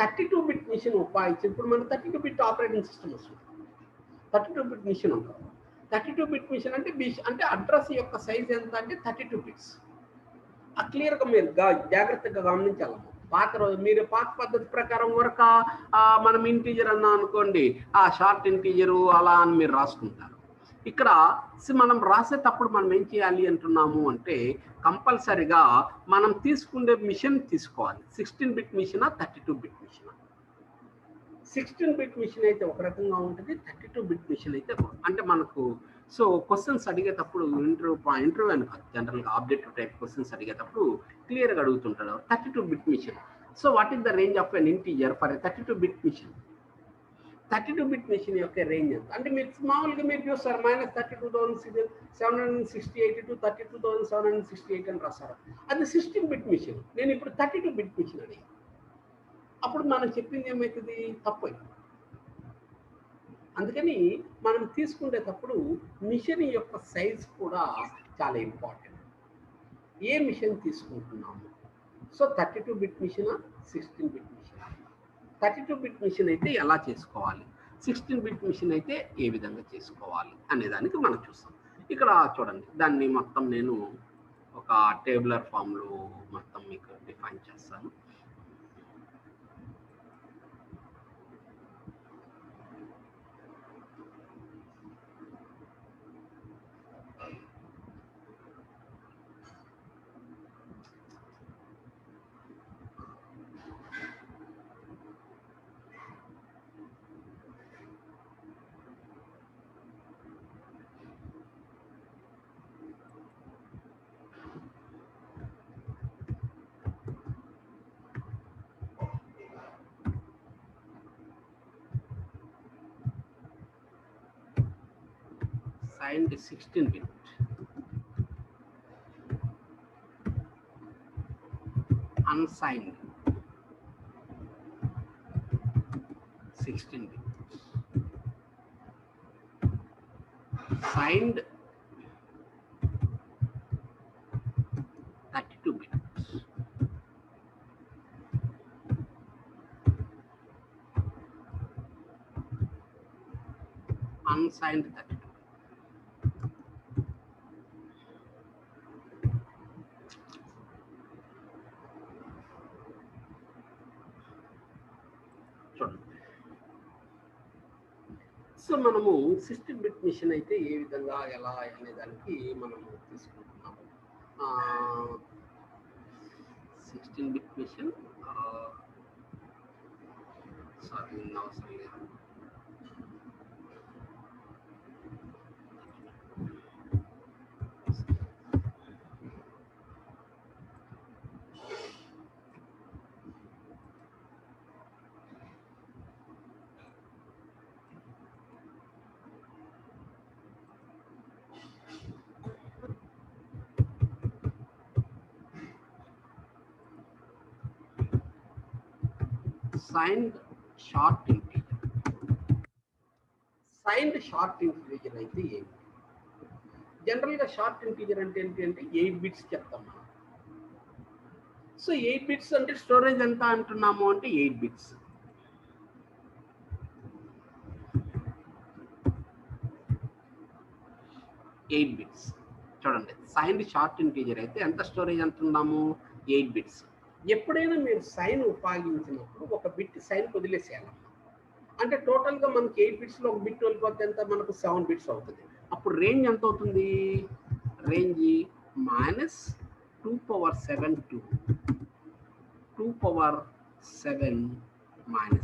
32-bit మిషన్ ఉపయోగించినప్పుడు మన 32-bit ఆపరేటింగ్ సిస్టమ్ వస్తుంది. 32-bit machine ఉంటుంది. 32-bit machine అంటే అడ్రస్ యొక్క సైజ్ ఎంత అంటే 32 బిట్స్. క్లియర్గా మీరు జాగ్రత్తగా గమనించాలమ్మా. మీరు పాత పద్ధతి ప్రకారం వరకు మనం ఇంటీజర్ అన్నా అనుకోండి, ఆ షార్ట్ ఇంటీజరు అలా అని మీరు రాసుకుంటారు. ఇక్కడ మనం రాసేటప్పుడు మనం ఏం చేయాలి అంటున్నాము అంటే కంపల్సరిగా మనం తీసుకునే మిషన్ తీసుకోవాలి. 16-bit మిషనా 32-bit మిషనా? 16-bit మిషన్ అయితే ఒక రకంగా ఉంటుంది, 32-bit మిషన్ అయితే అంటే మనకు సో క్వశ్చన్స్ అడిగేటప్పుడు ఇంటర్వ్యూ అని కాదు, జనరల్గా ఆబ్జెక్టివ్ టైప్ క్వశ్చన్స్ అడిగేటప్పుడు క్లియర్గా అడుగుతుంటాడు 32-bit machine. So what is the range of an integer for a 32-bit machine? 32-bit machine యొక్క రేంజ్ ఎంత అంటే మీరు మామూలుగా మీరు చూస్తారు -32,768 to 32,768 అని రాస్తారు. అది 16-bit మిషన్. నేను ఇప్పుడు 32-bit మిషన్ అడిగాను, అప్పుడు మనం చెప్పింది ఏమవుతుంది, తప్పు. అందుకని మనం తీసుకునేటప్పుడు మిషన్ యొక్క సైజ్ కూడా చాలా ఇంపార్టెంట్. ఏ మిషన్ తీసుకుంటున్నాము? సో 32-bit మిషనా 16-bit మిషనా? 32-bit మిషన్ అయితే ఎలా చేసుకోవాలి, 16-bit మిషన్ అయితే ఏ విధంగా చేసుకోవాలి అనే దానికి మనం చూస్తాం. ఇక్కడ చూడండి, దాన్ని మొత్తం నేను ఒక టేబులర్ ఫామ్లో మొత్తం మీకు డిఫైన్ చేస్తాను. signed 16 bit, unsigned 16 bit, signed 32 bit, unsigned 32. చూడండి. సో మనము 16 బిట్ మిషన్ అయితే ఏ విధంగా ఎలా అనే దానికి మనము తీసుకుంటున్నాము. 16 బిట్ మిషన్ సారీ అవసరం లేదు. signed short integer. signed short integer అయితే ఏంటి? జనరల్గా షార్ట్ ఇంటీజర్ అంటే ఏంటి అంటే 8 బిట్స్ చెప్తాం మనం. సో 8 బిట్స్ అంటే స్టోరేజ్ ఎంత అంటున్నాము అంటే 8 బిట్స్. చూడండి, సైన్డ్ షార్ట్ ఇంటీజర్ అయితే ఎంత స్టోరేజ్ అంటున్నాము? 8 బిట్స్. ఎప్పుడైనా మీరు సైన్ ఉపయోగించినప్పుడు ఒక బిట్ సైన్ వదిలేసేయాలమ్మా. అంటే టోటల్గా మనకి 8 బిట్స్లో ఒక బిట్ వెళ్ళిపోతే ఎంత? మనకు 7 బిట్స్ అవుతుంది. అప్పుడు రేంజ్ ఎంత అవుతుంది? Range -2^7 to 2^7 - 1.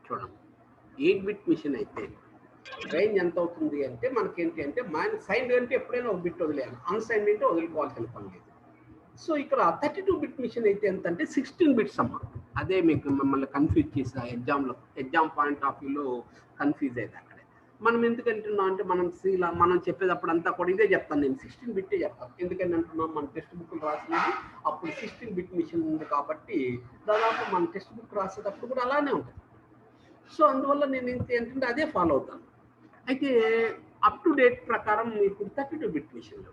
చూడండి, 8 బిట్ మిషన్ అయితే రేంజ్ ఎంత అవుతుంది అంటే మనకేంటి అంటే సైన్ అంటే ఎప్పుడైనా ఒక బిట్ వదిలేయాలి, అన్సైన్ అంటే వదులుకోవాల్సిన పని లేదు. సో ఇక్కడ 32 బిట్ మిషన్ అయితే ఎంత అంటే 16 బిట్స్ అమ్మ. అదే మీకు మమ్మల్ని కన్ఫ్యూజ్ చేసా ఎగ్జామ్ పాయింట్ ఆఫ్ వ్యూలో కన్ఫ్యూజ్ అయ్యేది అక్కడే. మనం ఎందుకు అంటున్నాం అంటే మనం చెప్పేటప్పుడు అంతా కూడా ఇదే చెప్తాను, నేను 16 బిట్టే చెప్తాను. ఎందుకని అంటున్నాం, మన టెక్స్ట్ బుక్లు రాసినది అప్పుడు 16 బిట్ మిషన్ ఉంది కాబట్టి దాదాపు మన టెక్స్ట్ బుక్ రాసేటప్పుడు కూడా అలానే ఉంటుంది. సో అందువల్ల నేను ఏంటంటే అదే ఫాలో అవుతాను. అయితే అప్ టు డేట్ ప్రకారం ఇప్పుడు 32 బిట్ మిషన్లు.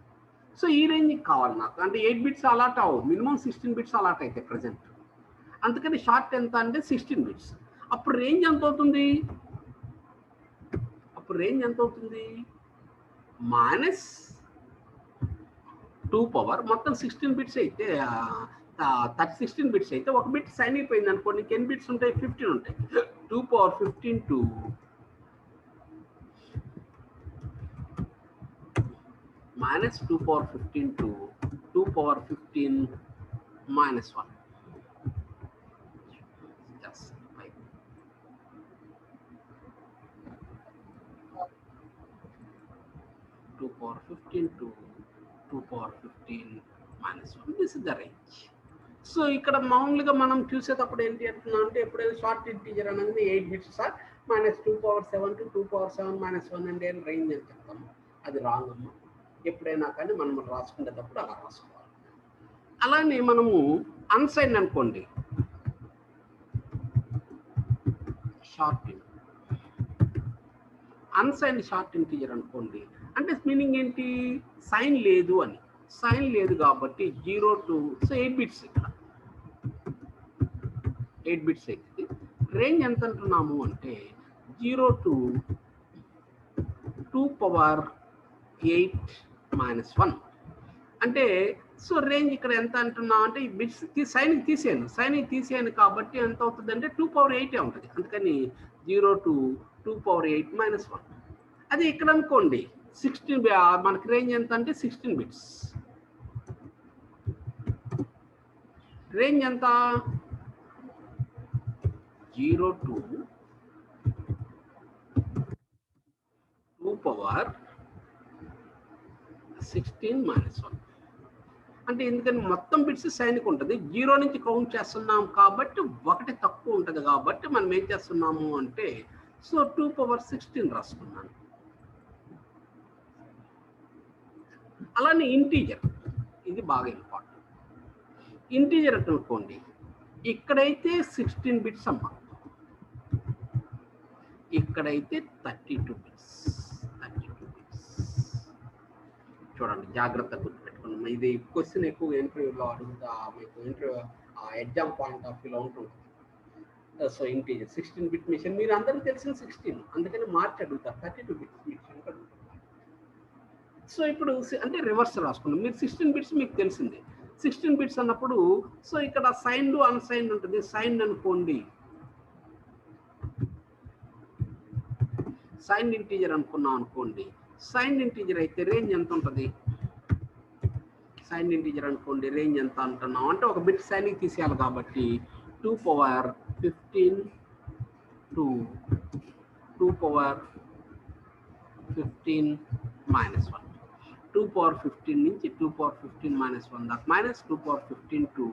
సో ఈ రేంజ్కి కావాలి నాకు, అంటే 8 బిట్స్ అలాట్ అవ్వవు, మినిమం 16 బిట్స్ అలాట్ అయితే ప్రజెంట్. అందుకని షార్ట్ ఎంత అంటే 16 బిట్స్. అప్పుడు రేంజ్ ఎంత అవుతుంది? -2 మొత్తం 16 బిట్స్ అయితే 16 బిట్స్ అయితే ఒక బిట్ సైన్ అయిపోయింది అనుకోండి, 10 బిట్స్ ఉంటాయి, 15 ఉంటాయి. 2^15 to -2^15 to 2^15 - 1. Just like 2^15 to 2^15 - 1. This is the range. So ఇక్కడ మామూలుగా మనం చూసేటప్పుడు ఏంటి అంటున్నాం అంటే ఎప్పుడైనా షార్ట్ ఇంటీజర్ అనగానే 8 బిట్స్ సార్ -2^7 to 2^7 - 1 అంటే రేంజ్ అని చెప్తాము. అది రాంగ్ అమ్మ. ఎప్పుడైనా కానీ మనం రాసుకునేటప్పుడు అలా రాసుకోవాలి. అలానే మనము అన్సైన్ అనుకోండి, అన్సైన్ షార్ట్ ఇంటీజర్ అనుకోండి, అంటే మీనింగ్ ఏంటి? సైన్ లేదు అని. సైన్ లేదు కాబట్టి 0 to 8 బిట్స్. ఇక్కడ 8 బిట్స్ అయితే రేంజ్ ఎంత అంటున్నాము అంటే 0 to 2^8 - 1. అంటే సో రేంజ్ ఇక్కడ ఎంత అంటున్నాం అంటే ఈ బిట్స్ సైన్కి తీసేయను కాబట్టి ఎంత అవుతుంది అంటే 2^8 ఉంటుంది. అందుకని 0 to 2^8 - 1. అది ఇక్కడ అనుకోండి 16, మనకి రేంజ్ ఎంత అంటే 16 బిట్స్. రేంజ్ ఎంత? 0 to 2^16 - 1. అంటే ఎందుకని మొత్తం బిట్స్ సైన్కి ఉంటుంది, 0 నుంచి కౌంట్ చేస్తున్నాం కాబట్టి 1 తక్కువ ఉంటుంది కాబట్టి మనం ఏం చేస్తున్నాము అంటే సో 2 పవర్ 16 రాసుకున్నాను. అలానే ఇంటీజర్, ఇది బాగా ఇంపార్టెంట్. ఇంటీజర్ అనుకోండి, ఇక్కడైతే 16 బిట్స్ అమ్మా, ఇక్కడైతే 32 బిట్స్. చూడండి, జాగ్రత్తగా గుర్తుపెట్టుకున్నాం. ఇది క్వశ్చన్ ఎక్కువ ఇంటర్వ్యూలో అడుగుతా, మీకు ఇంటర్వ్యూ ఎగ్జామ్ పాయింట్ ఆఫ్ వ్యూలో ఉంటుంది. సో ఇంటీజర్ 16 బిట్ మిషన్, మీరు అందరికీ తెలిసిన 16, అందుకని మార్చి అడుగుతారు 32 బిట్స్ మిషన్ అడుగుతారు. సో ఇప్పుడు అంటే రివర్స్ రాసుకున్నాం. మీరు 16 బిట్స్ మీకు తెలిసిందే. 16 బిట్స్ అన్నప్పుడు సో ఇక్కడ సైన్డ్ అన్సైన్డ్ ఉంటుంది. సైన్డ్ అనుకోండి, సైన్డ్ ఇంటీజర్ అనుకున్నాం అనుకోండి, సైన్డ్ ఇంటీజర్ అయితే రేంజ్ ఎంత ఉంటుంది? సైన్డ్ ఇంటీజర్ అనుకోండి, రేంజ్ ఎంత అంటున్నాం అంటే ఒక బిట్ సైన్కి తీసేయాలి కాబట్టి 2 power 15 to 2 power 15 minus 1. 2 power 15 నుంచి 2 పవర్ 15 minus 1 దాకా, minus 2 power 15 to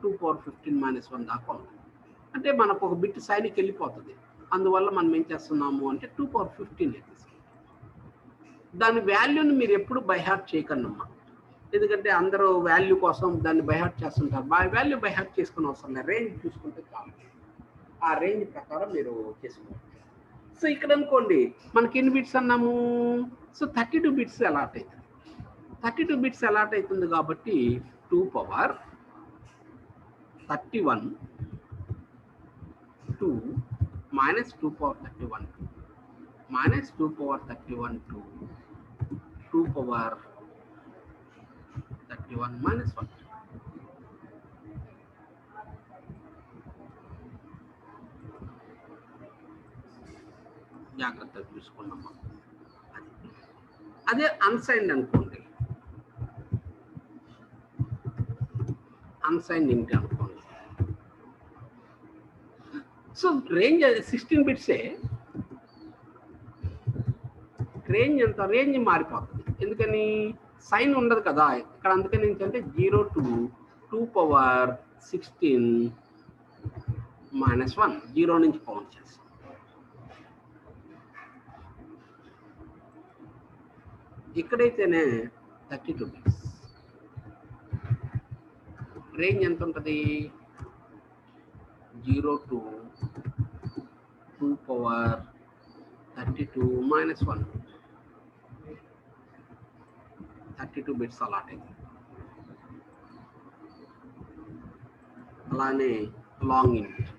2 power 15 minus 1 దాకా ఉంటుంది. అంటే మనకు ఒక బిట్ సైన్కి వెళ్ళిపోతుంది. అందువల్ల మనం ఏం చేస్తున్నాము అంటే 2 పవర్ 15 తీసుకుంటాం. దాని వాల్యూని మీరు ఎప్పుడు బైహార్ట్ చేయకండి అమ్మా, ఎందుకంటే అందరూ వాల్యూ కోసం దాన్ని బైహార్ట్ చేస్తుంటారు. వాల్యూ బైహార్ట్ చేసుకునే అవసరం లేదు, రేంజ్ చూసుకుంటే చాలు. ఆ రేంజ్ ప్రకారం మీరు చేసుకోవచ్చు. సో ఇక్కడ అనుకోండి మనకి ఎన్ని బిట్స్ అన్నాము? సో 32 బిట్స్ అలాట్ అవుతుంది. 32 బిట్స్ అలాట్ అవుతుంది కాబట్టి 2 power 31 2 minus 2 power 31 2 minus 2 power 31 2 2 power 31 minus 1. జాగ్రత్తగా చూసుకున్నామా. అదే అన్సైన్డ్ అనుకోండి, అన్సైన్డ్ ఇంటి అనుకోండి. సో రేంజ్ 16 బిట్సే, రేంజ్ ఎంత? రేంజ్ మారిపోతుంది. ఎందుకని? సైన్ ఉండదు కదా ఇక్కడ, అందుకని ఏంటంటే 0 to 2 పవర్ 16 minus 1, 0 నుంచి కౌంట్ చేస్తాం. ఇక్కడైతేనే 32 బిట్స్. రేంజ్ ఎంత ఉంటుంది? 0 to 2 power 32 minus 1, 32 bits allot అయింది. అలానే లాంగ్ ఇంట్,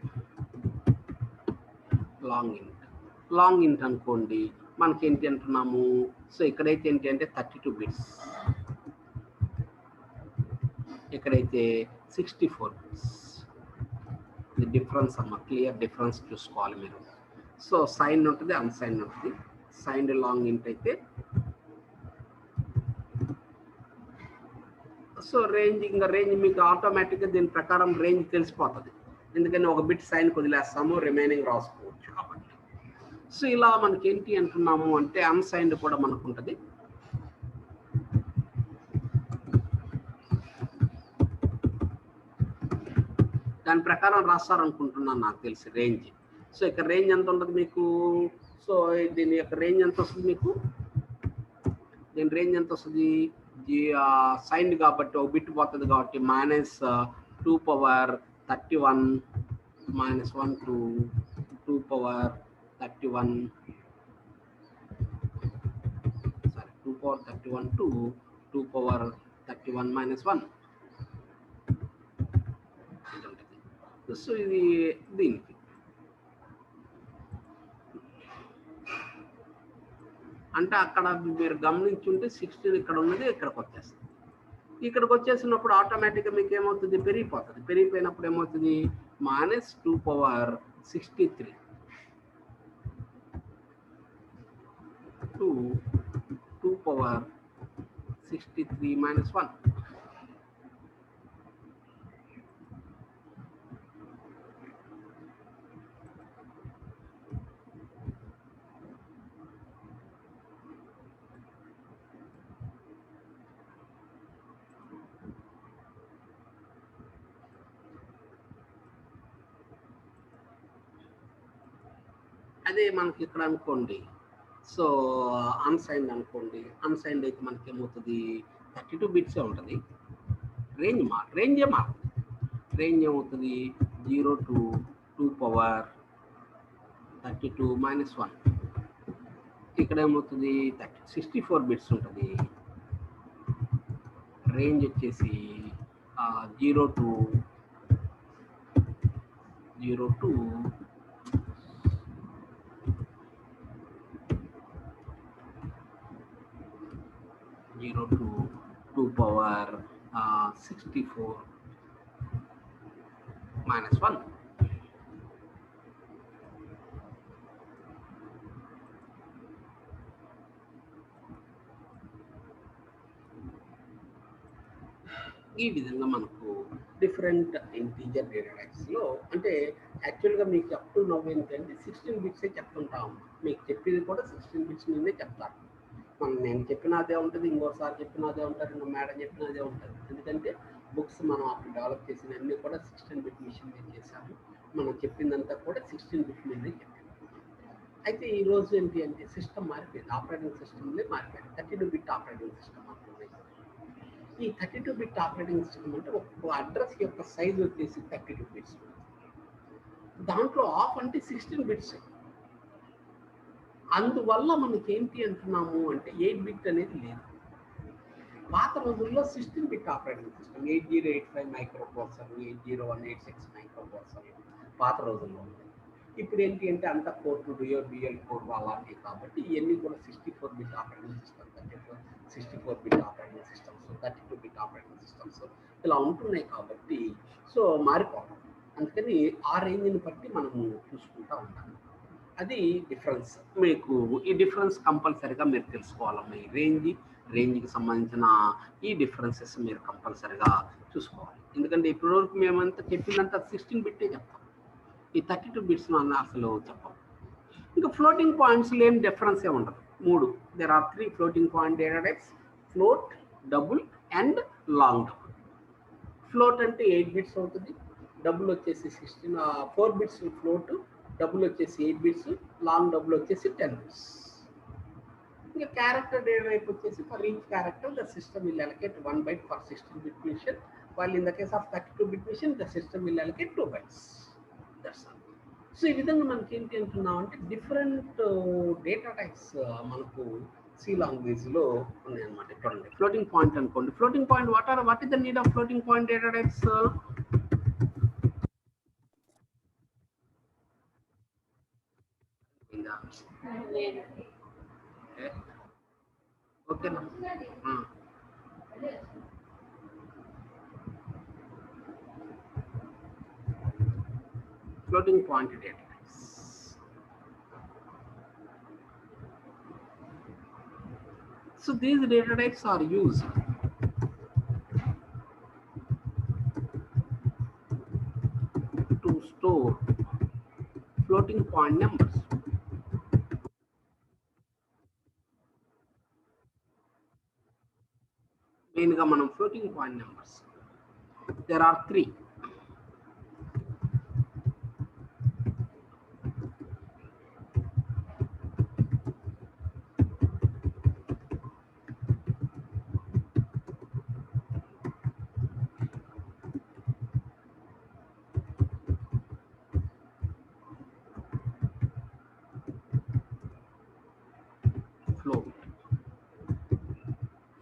లాంగ్ ఇంట్ అనుకోండి, మనకి ఏంటి అంటున్నాము? సో ఇక్కడైతే ఏంటి అంటే 32 బిట్స్, ఇక్కడైతే 64 బిట్స్. ఇది డిఫరెన్స్ అమ్మ, క్లియర్ డిఫరెన్స్ చూసుకోవాలి మీరు. సో సైన్ ఉంటుంది, అన్సైన్ ఉంటుంది. సైన్డ్ లాంగ్ ఇంట్ అయితే సో రేంజ్, ఇంకా రేంజ్ మీకు ఆటోమేటిక్గా దీని ప్రకారం రేంజ్ తెలిసిపోతుంది. ఎందుకని ఒక బిట్ సైన్ వదిలేస్తాము, రిమైనింగ్ రాసుకోవచ్చు కాబట్టి. సో ఇలా మనకి ఏంటి అంటున్నాము అంటే అన్సైన్డ్ కూడా మనకు ఉంటుంది. దాని ప్రకారం రాస్తారనుకుంటున్నాను నాకు తెలిసి రేంజ్. సో ఇక్కడ రేంజ్ ఎంత ఉంటుంది మీకు? సో దీని యొక్క రేంజ్ ఎంత వస్తుంది మీకు? దీని రేంజ్ ఎంత వస్తుంది? సైన్డ్ కాబట్టి ఒక బిట్ పోతుంది కాబట్టి minus 2 power 31 minus 1 to 2 power 31, sorry 2 power 31 to 2 power 31 minus 1. So ఇది దీనికి అంటే అక్కడ మీరు గమనించుంటే 16 ఇక్కడ ఉన్నది ఇక్కడికి వచ్చేస్తుంది. ఇక్కడికి వచ్చేసినప్పుడు ఆటోమేటిక్గా మీకు ఏమవుతుంది? పెరిగిపోతుంది. పెరిగిపోయినప్పుడు ఏమవుతుంది? minus 2 power 63 to 2 power 63 minus 1. అదే మనకి ఇక్కడ అనుకోండి, సో అన్సైన్డ్ అనుకోండి, అన్సైన్డ్ అయితే మనకి ఏమవుతుంది, 32 బిట్సే ఉంటుంది. రేంజే మారుతుంది. రేంజ్ ఏమవుతుంది, 0 to 2 పవర్ 32 - 1. ఇక్కడ ఏమవుతుంది, 64 బిట్స్ ఉంటుంది. రేంజ్ వచ్చేసి 0 to 2 పవర్ 64 - 1. ఈ విధంగా మనకు డిఫరెంట్ ఇంటీజర్ డేటా టైప్స్లో, అంటే యాక్చువల్గా మీకు అప్ టు నవ్ ఏంటంటే 16 బిట్సే చెప్తుంటాం. మీకు చెప్పేది కూడా 16 బిట్స్ మీదే చెప్తారు. నేను చెప్పిన అదే ఉంటుంది, ఇంకోసారి చెప్పిన అదే ఉంటుంది, ఇంకో మేడం చెప్పిన అదే ఉంటుంది. ఎందుకంటే బుక్స్ మనం అప్పుడు డెవలప్ చేసినవన్నీ కూడా 16 బిట్ మిషన్ మీద చేశాము. మనం చెప్పిందంతా కూడా 16 బిట్ మీదే చెప్పింది. అయితే ఈరోజు ఏంటి అంటే సిస్టమ్ మారిపోయింది, ఆపరేటింగ్ సిస్టమ్లే మారిపోయింది. 32 బిట్ ఆపరేటింగ్ సిస్టమ్ అవుతుంది. ఈ 32 బిట్ ఆపరేటింగ్ సిస్టమ్ అంటే ఒక అడ్రస్ యొక్క సైజ్ వచ్చేసి 32 బిట్స్. దాంట్లో ఆఫ్ అంటే 16 బిట్స్. అందువల్ల మనకి ఏంటి అంటున్నాము అంటే 8 బిట్ అనేది లేదు. పాత రోజుల్లో 16 bit operating system 8085 micro processor, 80186 micro processor పాత రోజుల్లో ఉంది. ఇప్పుడు ఏంటి అంటే అంత కోర్ టు డ్యూయల్ కోర్ అలాంటివి కాబట్టి ఇవన్నీ కూడా 64 bit operating system, 64 bit operating systems, 32 bit operating systems ఇలా ఉంటున్నాయి కాబట్టి సో మారిపోతాం. అందుకని ఆ రేంజ్ని బట్టి మనము చూసుకుంటూ ఉంటాం. అది డిఫరెన్స్. మీకు ఈ డిఫరెన్స్ కంపల్సరీగా మీరు తెలుసుకోవాలమ్మా. ఈ రేంజ్కి సంబంధించిన ఈ డిఫరెన్సెస్ మీరు కంపల్సరీగా చూసుకోవాలి. ఎందుకంటే ఇప్పటివరకు మేమంతా చెప్పిందంతా 16 బిట్టే చెప్తాం. ఈ 32 బిట్స్ అన్న అసలు చెప్పం. ఇంకా ఫ్లోటింగ్ పాయింట్స్లో ఏం డిఫరెన్స్ ఉండదు. 3 there are 3 floating point data types: float, double and long double. Float అంటే 8 బిట్స్ అవుతుంది, డబుల్ వచ్చేసి 4 బిట్స్ ఫ్లోట్, డబుల్ వచ్చేసి 8 బిట్స్, లాంగ్ డబుల్ వచ్చేసి 10 బిట్స్. ఇంకా క్యారెక్టర్ డేటా టైప్ వచ్చేసి for each character the system will allocate 1 byte for 16 bit mission, while in the case of 32 bit mission the system will allocate 2 bytes. That's all. So ఈ విధంగా మనకి ఏంటి అంటున్నాం అంటే different data types మనకు C లాంగ్వేజ్లో ఉన్నాయన్నమాట. చూడండి, ఫ్లోటింగ్ పాయింట్ అనుకోండి. Floating point what is the need of floating point data types? ఓకేనా? floating point data types. So these data types are used to store floating point numbers. Mainly మనం floating point numbers. There are 3.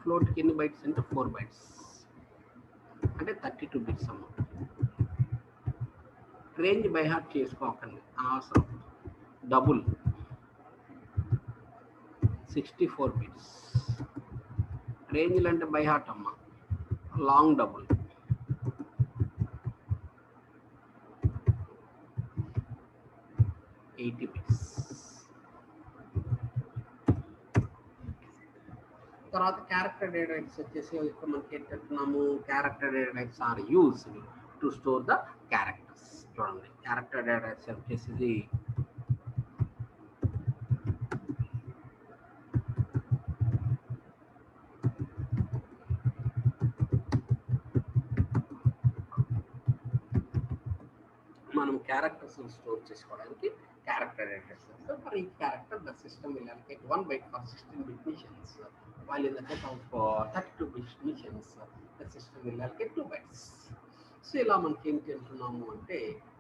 Float ఎన్ని bytes అంటే 4 bytes అంటే 32 bits అమ్మ. Range by heart చేసుకోకండి, అవసరం. Double 64 bits, రేంజ్లు అంటే బై హార్ట్ అమ్మ. Long double 80 bits. తర్వాత క్యారెక్టర్ డేటా టైప్స్ వచ్చేసి ఇక్కడ మనకి ఏంటంటున్నాము, character data types are used to store the characters. చూడండి, క్యారెక్టర్ డేటా టైప్స్ వచ్చేసి మనం క్యారెక్టర్స్ స్టోర్ చేసుకోవడానికి character addresses. So for each character, the system will allocate 1 byte for 16-bit missions, while in the case of 32-bit missions, the system will allocate 2 bytes. So ఇలా మనకి ఏం చేస్తున్నాము అంటే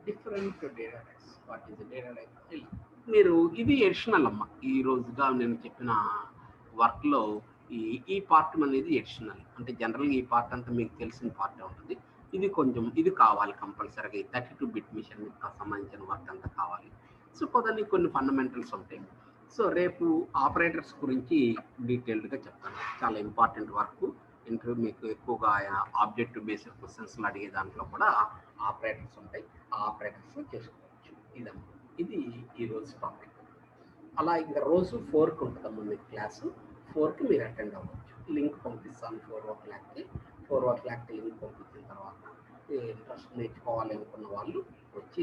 different data types. What is data type? ఇలా మీరు ఇది additional అమ్మ. ఈ రోజుగా నేను చెప్పిన వర్క్లో ఈ పార్ట్ అనేది ఎడిషనల్. అంటే జనరల్గా ఈ పార్ట్ అంతా మీకు తెలిసిన పార్ట్ ఉంటుంది. ఇది కొంచెం ఇది కావాలి కంపల్సరీగా. ఈ 32-bit మిషన్ సంబంధించిన వర్క్ అంతా కావాలి. సో కొద్దిగా కొన్ని ఫండమెంటల్స్ ఉంటాయి. సో రేపు ఆపరేటర్స్ గురించి డీటెయిల్డ్గా చెప్తాను. చాలా ఇంపార్టెంట్ వర్క్. ఇంటర్వ్యూ మీకు ఎక్కువగా ఆబ్జెక్టివ్ బేస్డ్ క్వశ్చన్స్లో అడిగే దాంట్లో కూడా ఆపరేటర్స్ ఉంటాయి. ఆ ఆపరేటర్స్ చేసుకోవచ్చు. ఇది ఈరోజు టాపిక్. అలా ఇంకా రోజు 4కి ఉంటుందమ్మా మీకు క్లాసు. 4కి మీరు అటెండ్ అవ్వచ్చు. లింక్ పంపిస్తాను 4:00కి. 4:00కి లింక్ పంపించిన తర్వాత ఇంట్రెస్ట్ నేర్చుకోవాలి అనుకున్న వాళ్ళు వచ్చి